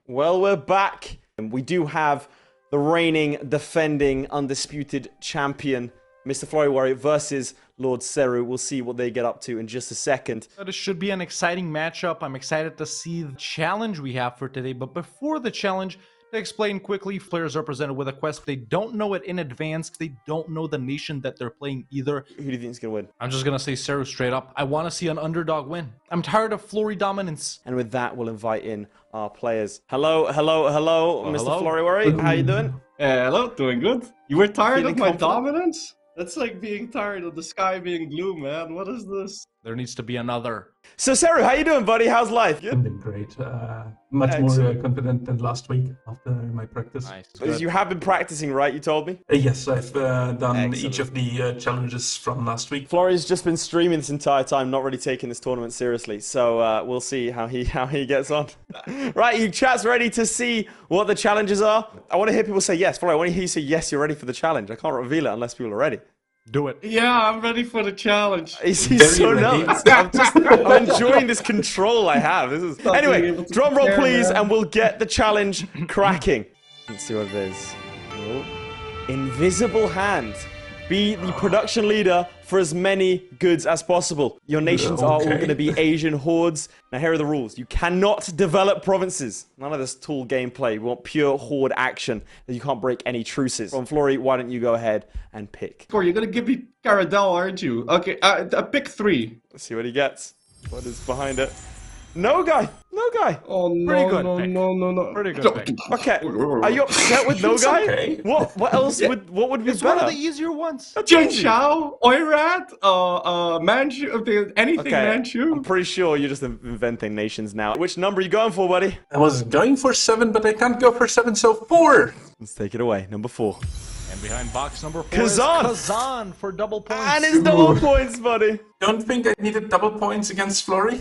Well, we're back. And we do have the reigning, defending, undisputed champion, Mr. Florry versus LordSeru. We'll see what they get up to in just a second. This should be an exciting matchup. I'm excited to see the challenge we have for today. But before the challenge, to explain quickly, players are presented with a quest. They don't know it in advance. They don't know the nation that they're playing either. Who do you think is going to win? I'm just going to say Seru straight up. I want to see an underdog win. I'm tired of Florry dominance. And with that, we'll invite in our players. Hello, Mr. Hello. Florry. How you doing? Hello, doing good. You were tired Feeling of my confident? dominance? That's like being tired of the sky being blue, man. What is this? There needs to be another. So, Seru, how you doing, buddy? How's life? Good? I'm doing great. Much more Excellent. confident than last week after my practice. Nice. Because you have been practicing, right? You told me. Yes, I've done Excellent. each of the challenges from last week. Florry's just been streaming this entire time, not really taking this tournament seriously. So we'll see how he gets on. Right, you chats ready to see what the challenges are? I want to hear people say yes. Florry, I want to hear you say yes, you're ready for the challenge. I can't reveal it unless people are ready. Do it. Yeah, I'm ready for the challenge. He's Very so ready. nervous. I'm enjoying this control I have. This is... Anyway, drum roll please, and we'll get the challenge cracking. Let's see what it is. Oh. Invisible hand. Be the production leader for as many goods as possible. Your nations are all Okay. going to be Asian hordes. Now here are the rules. You cannot develop provinces. None of this tool gameplay. We want pure horde action. You can't break any truces. From Florry, why don't you go ahead and pick? Corey, you're gonna give me Caradel, aren't you? Okay, pick 3. Let's see what he gets. What is behind it? No guy. No guy. Oh no, Pretty good no, pick. no. Pretty good pick. Okay. Are you upset with no It's guy? okay. What else would what would be It's one better? of the easier ones. Jin Shao, Oirat, Manchu, anything Okay. Manchu. I'm pretty sure you're just inventing nations now. Which number are you going for, buddy? I was going for 7, but I can't go for 7, so 4. Let's take it away. Number 4. And behind box number 4 Kazan. is Kazan for double points. And it's double points, buddy. Don't think I needed double points against Florry.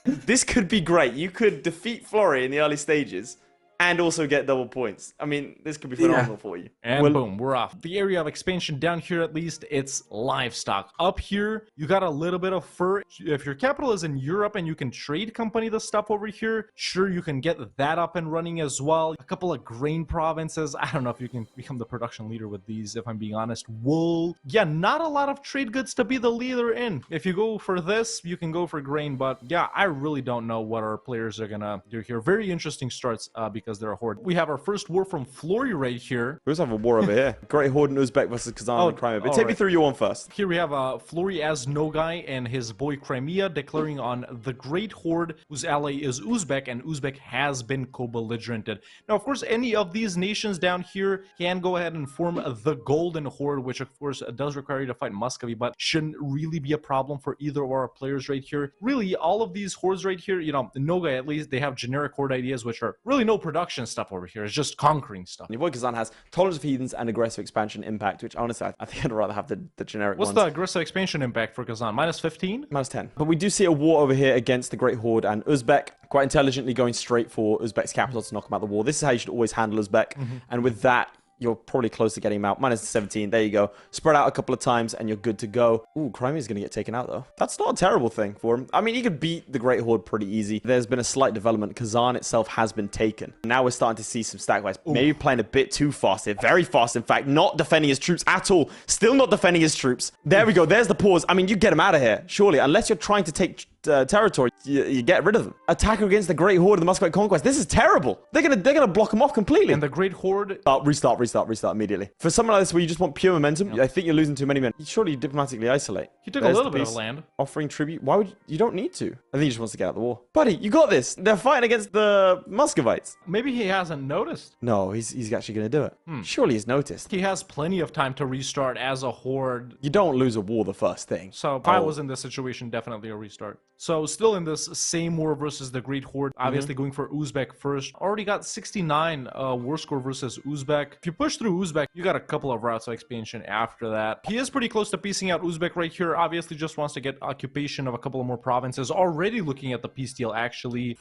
This could be great. You could defeat Florry in the early stages and also get double points. I mean, this could be phenomenal for you. And Well- boom, we're off. The area of expansion down here, at least, it's livestock. Up here, you got a little bit of fur. If your capital is in Europe and you can trade company the stuff over here, sure, you can get that up and running as well. A couple of grain provinces. I don't know if you can become the production leader with these, if I'm being honest. Wool. Yeah, not a lot of trade goods to be the leader in. If you go for this, you can go for grain. But yeah, I really don't know what our players are going to do here. Very interesting starts because they're a horde. We have our first war from Florry right here. We also have a war over here. Great Horde and Uzbek versus Kazan and Crimea. But take me right. through your one first. Here we have Florry as Nogai and his boy Crimea declaring on the Great Horde, whose ally is Uzbek, and Uzbek has been co-belligerented. Now, of course, any of these nations down here can go ahead and form the Golden Horde, which, of course, does require you to fight Muscovy, but shouldn't really be a problem for either of our players right here. Really, all of these hordes right here, you know, Nogai at least, they have generic horde ideas, which are really no production stuff over here. It's just conquering stuff. Your boy Kazan has tolerance of heathens and aggressive expansion impact, which honestly, I think I'd rather have the generic What's ones. the aggressive expansion impact for Kazan? Minus 15? Minus 10. But we do see a war over here against the Great Horde and Uzbek, quite intelligently going straight for Uzbek's capital to knock him out the war. This is how you should always handle Uzbek. And with that, you're probably close to getting him out. Minus 17. There you go. Spread out a couple of times and you're good to go. Ooh, Crimea's going to get taken out, though. That's not a terrible thing for him. I mean, he could beat the Great Horde pretty easy. There's been a slight development. Kazan itself has been taken. Now we're starting to see some stack-wise. Maybe playing a bit too fast here. Very fast, in fact. Not defending his troops at all. Still not defending his troops. There we go. There's the pause. I mean, you get him out of here, surely. Unless you're trying to take territory, you get rid of them. Attack against the Great Horde of the Muscovite Conquest. This is terrible. They're gonna block him off completely. And the Great Horde... Restart immediately. For something like this where you just want pure momentum, I think you're losing too many men. Surely you diplomatically isolate. He took There's a little the bit of piece. land. Offering tribute. Why would you don't need to? I think he just wants to get out of the war. Buddy, you got this. They're fighting against the Muscovites. Maybe he hasn't noticed. No, he's actually gonna do it. Surely he's noticed. He has plenty of time to restart as a horde. You don't lose a war the first thing. So if I was in this situation, definitely a restart. So still in this same war versus the Great Horde, obviously going for Uzbek first. Already got 69 war score versus Uzbek. If you push through Uzbek, you got a couple of routes of expansion after that. He is pretty close to piecing out Uzbek right here. Obviously just wants to get occupation of a couple of more provinces. Already looking at the peace deal, actually.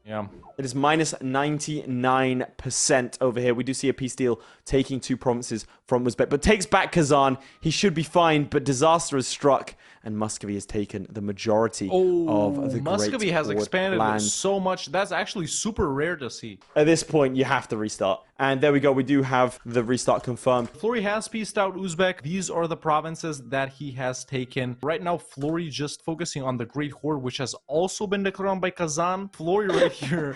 Yeah. It is minus 99% over here. We do see a peace deal taking 2 provinces from Uzbek, but takes back Kazan. He should be fine, but disaster has struck, and Muscovy has taken the majority Oh, of the Muscovy Great has Horde expanded lands. so much. That's actually super rare to see. At this point, you have to restart. And there we go. We do have the restart confirmed. Florry has pieced out Uzbek. These are the provinces that he has taken. Right now, Florry just focusing on the Great Horde, which has also been declared on by Kazan. Florry right here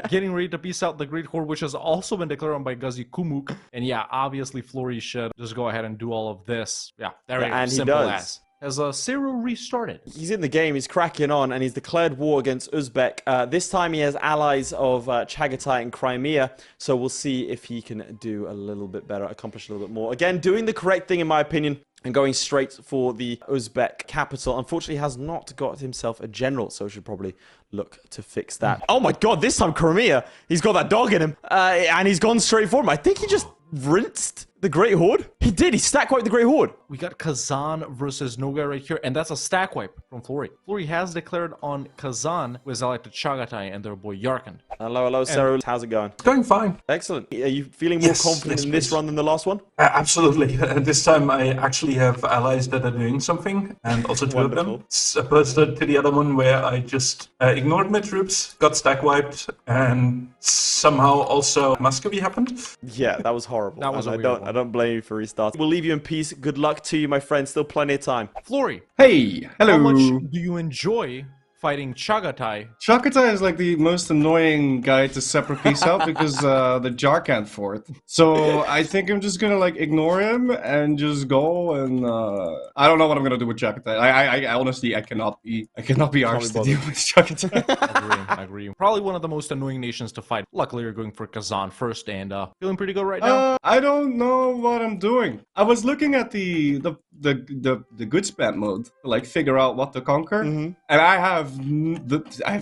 getting ready to piece out the Great Horde, which has also been declared on by Gazi Kumuk. And yeah, obviously Florry should just go ahead and do all of this. Yeah, there we go. And he Simple does. as. Has LordSeru restarted? He's in the game, he's cracking on, and he's declared war against Uzbek. This time he has allies of Chagatai and Crimea, so we'll see if he can do a little bit better, accomplish a little bit more. Again, doing the correct thing in my opinion, and going straight for the Uzbek capital. Unfortunately, has not got himself a general, so should probably look to fix that. Oh my god, this time Crimea, he's got that dog in him, and he's gone straight for him. I think he just rinsed the Great Horde. He did, he stack wiped the Great Horde. We got Kazan versus Nogai right here, and that's a stack wipe from Florry. Florry has declared on Kazan with allied to Chagatai and their boy Yarkand. Hello, Seru. How's it going? Going fine. Excellent. Are you feeling more confident in this please. run than the last one? Absolutely. This time I actually have allies that are doing something, and also two of them. It's opposed to the other one where I just ignored my troops, got stack wiped, and somehow also Muscovy happened. Yeah, that was horrible. That was a weird one. I don't blame you for restarting. We'll leave you in peace. Good luck to you, my friend. Still plenty of time. Florry, Hey, hello. how much do you enjoy fighting Chagatai? Chagatai is like the most annoying guy to separate piece out because the jar can't fort. So I think I'm just gonna like ignore him and just go and I don't know what I'm gonna do with Chagatai. I honestly I cannot be arsed to deal with Chagatai. I agree. Probably one of the most annoying nations to fight. Luckily, you're going for Kazan first and feeling pretty good right now. I don't know what I'm doing. I was looking at the good spam mode to like figure out what to conquer, and I have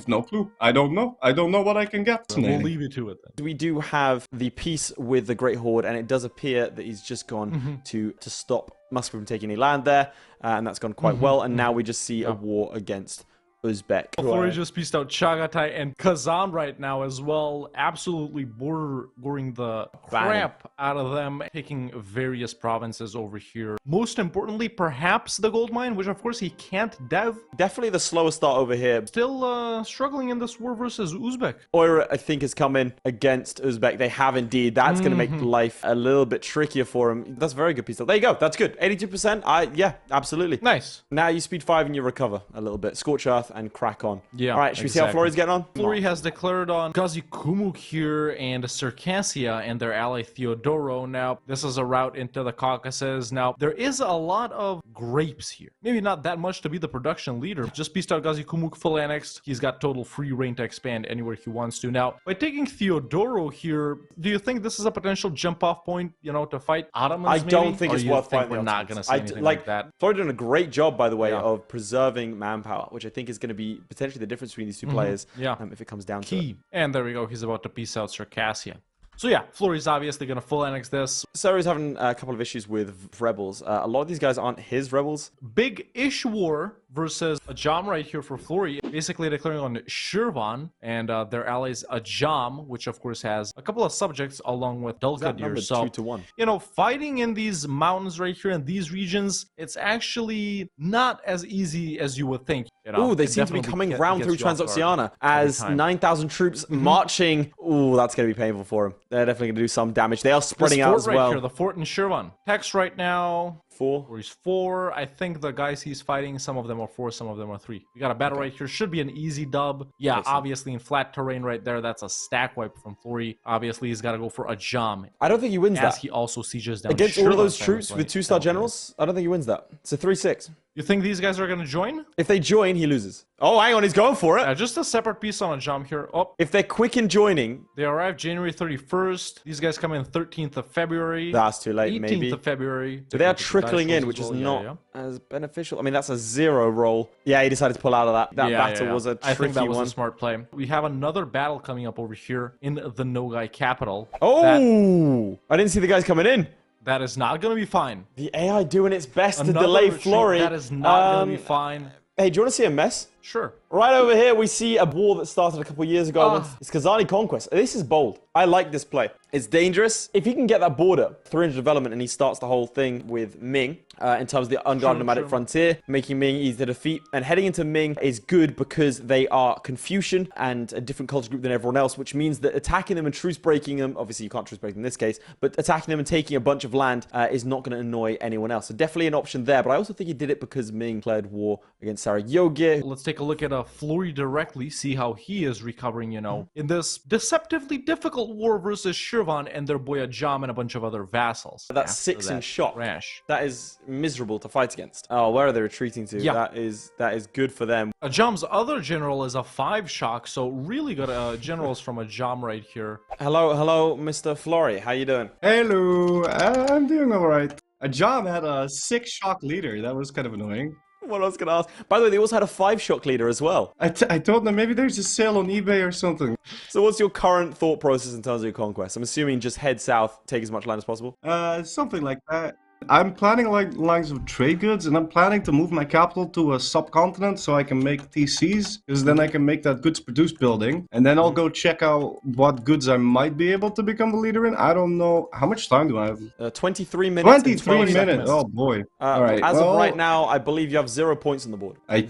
no clue. I don't know what I can get. We'll leave you to it then. We do have the peace with the Great Horde, and it does appear that he's just gone to stop Muscovy from taking any land there, and that's gone quite well. And now we just see a war against Uzbek. Florry just pieced out Chagatai and Kazan right now as well. Absolutely boring the crap out of them, taking various provinces over here. Most importantly, perhaps the gold mine, which of course he can't dev. Definitely the slowest start over here. Still struggling in this war versus Uzbek. Oira, I think, has come in against Uzbek. They have indeed. That's going to make life a little bit trickier for him. That's a very good piece. There you go. That's good. 82%. Yeah, absolutely. Nice. Now you speed 5 and you recover a little bit. Scorch Earth and crack on. Yeah. All right, should we see how Florry's getting on? Florry has declared on Gazi Kumuk here and Circassia and their ally Theodoro. Now, this is a route into the Caucasus. Now, there is a lot of grapes here. Maybe not that much to be the production leader. Just pieced out Gazi Kumuk full annexed. He's got total free reign to expand anywhere he wants to. Now, by taking Theodoro here, do you think this is a potential jump-off point, you know, to fight Ottomans? I don't think it's worth fighting. We're not going to see anything like that. Florry doing a great job, by the way, of preserving manpower, which I think is going to be potentially the difference between these two players. Yeah. If it comes down to it. And there we go. He's about to piece out Circassia. So yeah, Florry's obviously going to full annex this. Seru's having a couple of issues with rebels. A lot of these guys aren't his rebels. Big-ish war versus Ajam right here for Florry, basically declaring on Shirvan and their allies Ajam, which of course has a couple of subjects along with Dulkadir. So, 2-1. you know, fighting in these mountains right here in these regions, it's actually not as easy as you would think. You know, They seem to be coming round through Transoxiana as 9,000 troops marching. Ooh, that's going to be painful for him. They're definitely going to do some damage. They are spreading out as right well. Here, the fort in Shirvan. Text right now. 4. Or he's 4. I think the guys he's fighting, some of them are 4, some of them are 3. We got a battle right here. Should be an easy dub. Yeah, obviously in flat terrain right there. That's a stack wipe from Florry. Obviously, he's got to go for Ajam. I don't think he wins as that. he also sieges down Against all of those Shirvan troops with 2-star generals, I don't think he wins that. It's a 3-6. You think these guys are going to join? If they join, he loses. Oh, hang on, he's going for it. Just a separate piece on Ajam here. Oh, If they're quick in joining... They arrive January 31st. These guys come in 13th of February. That's too late, 18th maybe. of February. So they are trickling in, which is not as beneficial. I mean, that's a 0 roll. Yeah, he decided to pull out of that. That battle was a tricky one. I think that was a smart play. We have another battle coming up over here in the Nogai capital. Oh! I didn't see the guys coming in. That is not going to be fine. The AI doing its best to delay Florry. That is not going to be fine. Hey, do you want to see a mess? Sure. Right over here, we see a war that started a couple years ago. It's Kazani Conquest. This is bold. I like this play. It's dangerous. If he can get that border, 300 development, and he starts the whole thing with Ming in terms of the unguarded nomadic frontier, making Ming easy to defeat. And heading into Ming is good because they are Confucian and a different culture group than everyone else, which means that attacking them and truce breaking them, obviously you can't truce break them in this case, but attacking them and taking a bunch of land is not going to annoy anyone else. So definitely an option there. But I also think he did it because Ming declared war against Sarayogi. Let's take a look at Florry directly, see how he is recovering, you know, in this deceptively difficult war versus Shirvan and their boy Ajam and a bunch of other vassals. That's 6 in shock. Rash. That is miserable to fight against. Oh, where are they retreating to? Yeah. That is good for them. Ajam's other general is a 5 shock, so really good generals from Ajam right here. Hello, Mr. Florry. How you doing? Hello, I'm doing alright. Ajam had a 6 shock leader. That was kind of annoying. What I was going to ask. By the way, they also had a 5 shock leader as well. I told them maybe there's a sale on eBay or something. So what's your current thought process in terms of your conquest? I'm assuming just head south, take as much land as possible. Something like that. I'm planning like lines of trade goods, and I'm planning to move my capital to a subcontinent so I can make TCs, because then I can make that goods produced building, and then I'll go check out what goods I might be able to become the leader in. I don't know. How much time do I have? 23 minutes. 23 minutes. Oh boy. All right. As of right now, I believe you have 0 points on the board. I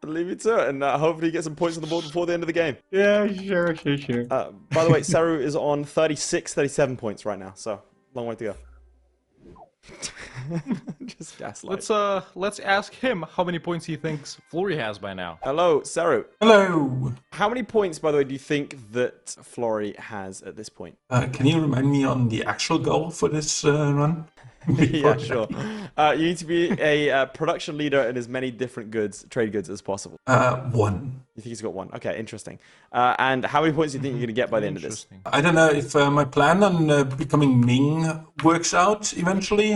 Leave you to it, and hopefully you get some points on the board before the end of the game. Yeah, sure. By the way, Seru is on 36, 37 points right now, so long way to go. Just gaslight. Let's ask him how many points he thinks Florry has by now. Hello, Seru. Hello. How many points, by the way, do you think that Florry has at this point? Can you remind me on the actual goal for this run? Yeah, sure. You need to be a production leader in as many different trade goods as possible. 1. You think he's got 1? Okay, interesting. And how many points do you think you're going to get by the end of this? I don't know if my plan on becoming Ming works out eventually.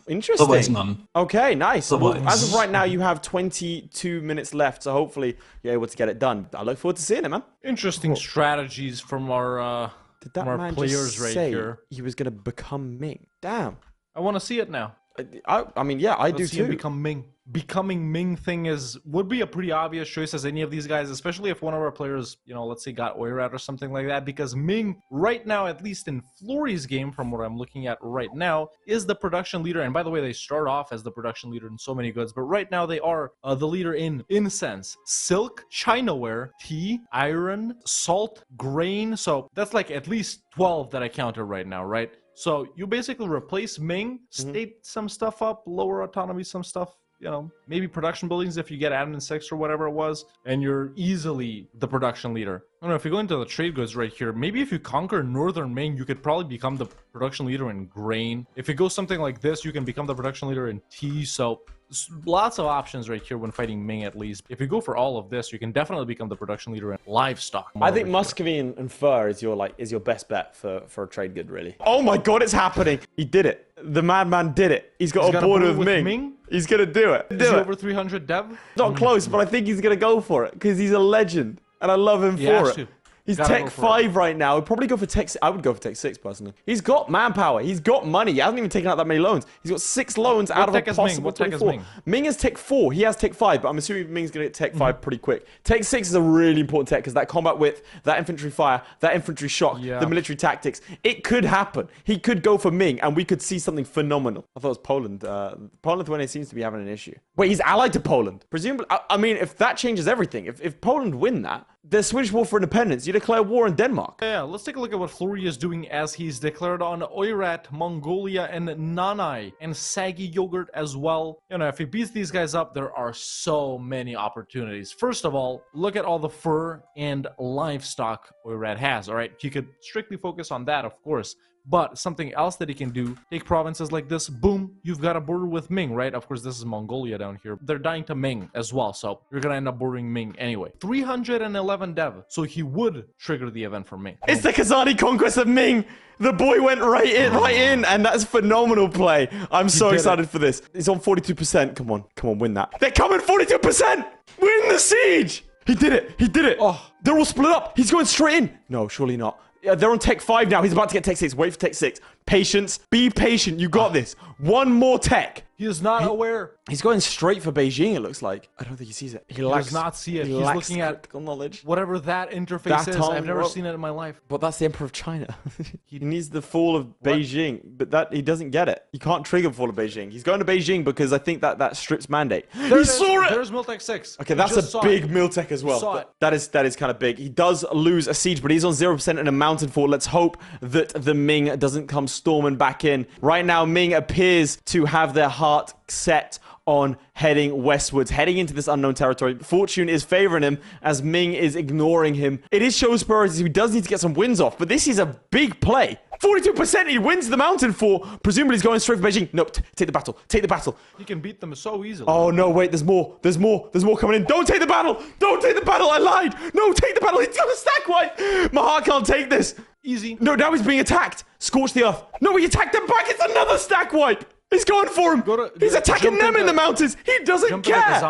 Interesting. Otherwise, none. Okay, nice. Well, Otherwise. as of right now, you have 22 minutes left, so hopefully you're able to get it done. I look forward to seeing it, man. Interesting strategies from our Did that man players just right say here. he was going to become Ming? Damn. I want to see it now. I mean, yeah, I do Let's see him too. become Ming. Becoming Ming thing would be a pretty obvious choice as any of these guys, especially if one of our players, you know, let's say got Oirat or something like that, because Ming, right now, at least in Florry's game, from what I'm looking at right now, is the production leader. And by the way, they start off as the production leader in so many goods, but right now they are the leader in incense, silk, chinaware, tea, iron, salt, grain. So that's like at least 12 that I counted right now, right? So you basically replace Ming, state some stuff up, lower autonomy some stuff, you know, maybe production buildings if you get admin 6 or whatever it was, and you're easily the production leader. I don't know, if you go into the trade goods right here, maybe if you conquer northern Ming, you could probably become the production leader in grain. If it goes something like this, you can become the production leader in tea. So lots of options right here when fighting Ming, at least. If you go for all of this, you can definitely become the production leader in livestock. I think muscovy and fur is your best bet for a trade good, really. Oh my god, it's happening! He did it. The madman did it. He's got a border with Ming. He's gonna do it. Is he over 300 dev? Not close, but I think he's gonna go for it because he's a legend, and I love him for it. He's Tech 5 right now. I'd probably go for Tech 6. I would go for Tech 6 personally. He's got manpower. He's got money. He hasn't even taken out that many loans. He's got 6 loans out of a possible 24. Ming is Tech 4. He has Tech 5, but I'm assuming Ming's going to get Tech 5 pretty quick. Tech 6 is a really important tech because that combat width, that infantry fire, that infantry shock, the military tactics. It could happen. He could go for Ming, and we could see something phenomenal. I thought it was Poland. Poland, when it seems to be having an issue. Wait, he's allied to Poland. Presumably, I mean, if that changes everything, if Poland win that, the Swedish War for Independence, you declare war in Denmark. Yeah, let's take a look at what Florry is doing as he's declared on Oirat, Mongolia, and Nanai, and Saggy Yogurt as well. You know, if he beats these guys up, there are so many opportunities. First of all, look at all the fur and livestock Oirat has, all right? He could strictly focus on that, of course. But something else that he can do, take provinces like this, boom, you've got a border with Ming, right? Of course, this is Mongolia down here. They're dying to Ming as well, so you're gonna end up bordering Ming anyway. 311 dev, so he would trigger the event for Ming. It's the Kazani conquest of Ming! The boy went right in, and that's phenomenal play. I'm so excited for this. He's on 42%. Come on, win that. They're coming 42%! Win the siege! He did it. Oh, they're all split up. He's going straight in. No, surely not. Yeah, they're on Tech 5 now. He's about to get Tech 6. Wait for Tech 6. Patience. Be patient. You got this. One more tech. He is not aware. He's going straight for Beijing, it looks like. I don't think he sees it. He does not see it. He's looking at critical knowledge. whatever that interface is. I've never seen it in my life. But that's the Emperor of China. He needs the fall of Beijing, but that he doesn't get it. He can't trigger the fall of Beijing. He's going to Beijing because I think that strips mandate. He saw it! There's Miltech 6. Okay, that's a big Miltech as well. That is kind of big. He does lose a siege, but he's on 0% in a mountain fort. Let's hope that the Ming doesn't come storming back in. Right now, Ming appears to have their heart set on heading westwards, heading into this unknown territory. Fortune is favoring him as Ming is ignoring him. It is shows priorities. He does need to get some wins off, but this is a big play. 42% he wins the mountain fort. Presumably he's going straight for Beijing. Nope, take the battle. Take the battle. He can beat them so easily. Oh no, wait, there's more. There's more coming in. Don't take the battle. Don't take the battle. I lied. No, take the battle. He's got a stack wipe. My heart can't take this. Easy. No, now he's being attacked. Scorch the earth. No, he attacked them back. It's another stack wipe. He's going for him. He's attacking them in the mountains. He doesn't care.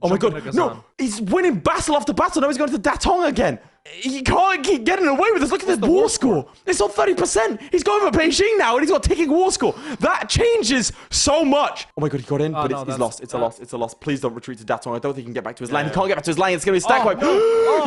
Oh my god. No, he's winning battle after battle. Now he's going to Datong again. He can't keep getting away with this. Look at this war score. It's on 30%. He's going for Beijing now, and he's got a ticking war score. That changes so much. Oh my god, he got in, but he's lost. It's a loss. It's a loss. Please don't retreat to Datong. I don't think he can get back to his land. He can't get back to his land. It's going to be a stack wipe.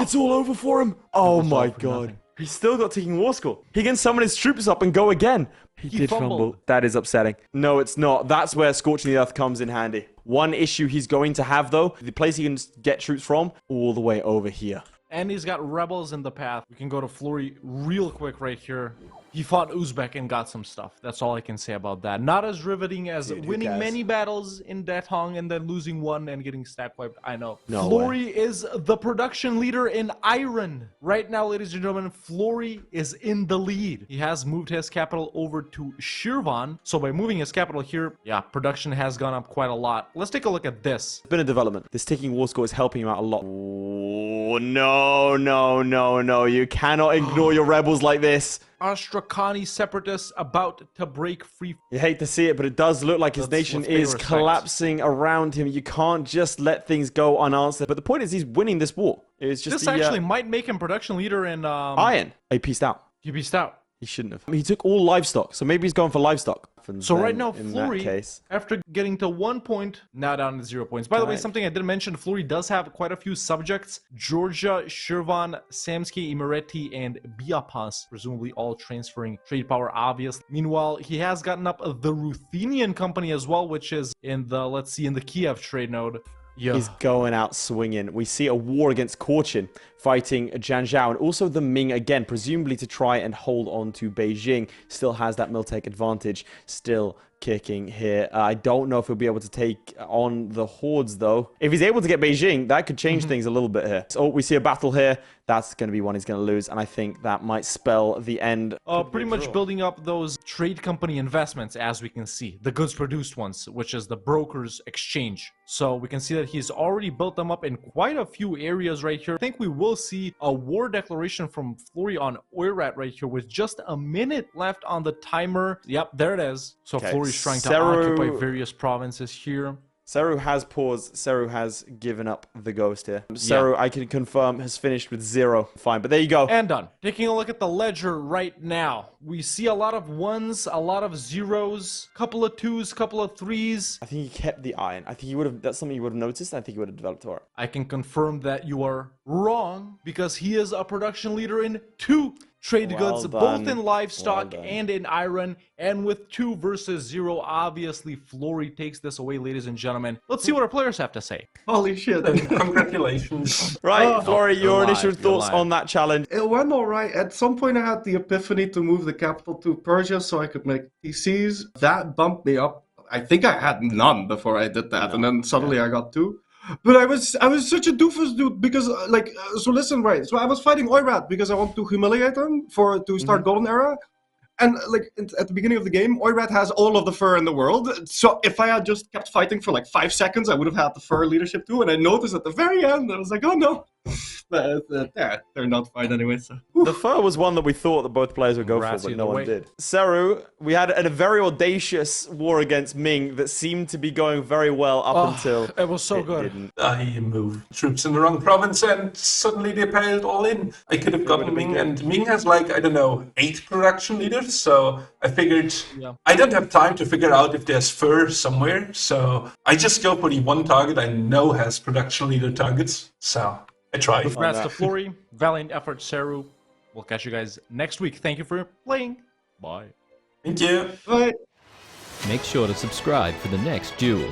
It's all over for him. Oh my god. He's still got ticking war score. He can summon his troops up and go again. He did fumble. That is upsetting. No, it's not. That's where Scorching the Earth comes in handy. One issue he's going to have, though, the place he can get troops from, all the way over here. And he's got rebels in the path. We can go to Florry real quick right here. He fought Uzbek and got some stuff. That's all I can say about that. Not as riveting as winning many battles in Datong and then losing one and getting stack wiped. I know. Florry is the production leader in iron. Right now, ladies and gentlemen, Florry is in the lead. He has moved his capital over to Shirvan. So by moving his capital here, yeah, production has gone up quite a lot. Let's take a look at this. It's been a development. This ticking war score is helping him out a lot. Oh, no. You cannot ignore your rebels like this. Astrakani separatists about to break free. You hate to see it, but it does look like his nation is collapsing around him. You can't just let things go unanswered. But the point is, he's winning this war. It's just this actually might make him production leader in iron. He pieced out. He pieced out. He shouldn't have. He took all livestock, so maybe he's going for livestock. So right now, Florry, after getting to 1 point, now down to 0 points. By the way, something I didn't mention, Florry does have quite a few subjects. Georgia, Shirvan, Samsky, Imereti, and Biapas, presumably all transferring trade power, obviously. Meanwhile, he has gotten up the Ruthenian company as well, which is in the, let's see, in the Kiev trade node. Yeah. He's going out swinging. We see a war against Korchin fighting Jianzhou, and also the Ming again, presumably to try and hold on to Beijing. Still has that Miltech advantage, still kicking here. I don't know if he'll be able to take on the hordes, though. If he's able to get Beijing, that could change things a little bit here. So we see a battle here. That's going to be one he's going to lose, and I think that might spell the end. Pretty much building up those trade company investments, as we can see. The goods produced ones, which is the broker's exchange. So we can see that he's already built them up in quite a few areas right here. I think we will see a war declaration from Florry on Oirat right here with just a minute left on the timer. Yep, there it is. So Florry's trying to occupy various provinces here. Seru has paused. Seru has given up the ghost here. Seru, I can confirm, has finished with 0. Fine, but there you go. And done. Taking a look at the ledger right now. We see a lot of 1s, a lot of 0s, couple of 2s, couple of 3s. I think he kept the iron. I think he would have, that's something you would have noticed. I think he would have developed Torah. I can confirm that you are wrong because he is a production leader in 2 trade goods, both in livestock and in iron, and with 2 versus 0, obviously Florry takes this away, ladies and gentlemen. Let's see what our players have to say. Holy shit. Congratulations. Right, Florry, your initial thoughts on that challenge? It went alright. At some point I had the epiphany to move the capital to Persia so I could make TCs. That bumped me up. I think I had none before I did that, and then suddenly I got 2. But I was such a doofus dude because so listen, right, so I was fighting Oirat because I want to humiliate him to start Golden Era, and like at the beginning of the game Oirat has all of the fur in the world, so if I had just kept fighting for like 5 seconds I would have had the fur leadership too, and I noticed at the very end I was like, oh no, But yeah, they're not fine anyway. So. The fur was one that we thought that both players would go for, Congrats but either no one way. did. Seru, we had a very audacious war against Ming that seemed to be going very well up until it was so good. didn't. I moved troops in the wrong province and suddenly they piled all in. I could have gotten Ming, and Ming has like, I don't know, 8 production leaders, so I figured I don't have time to figure out if there's fur somewhere, so I just go for the one target I know has production leader targets, so I try. Congrats to Florry. Valiant effort, Seru. We'll catch you guys next week. Thank you for playing. Bye. Thank you. Bye. Make sure to subscribe for the next duel.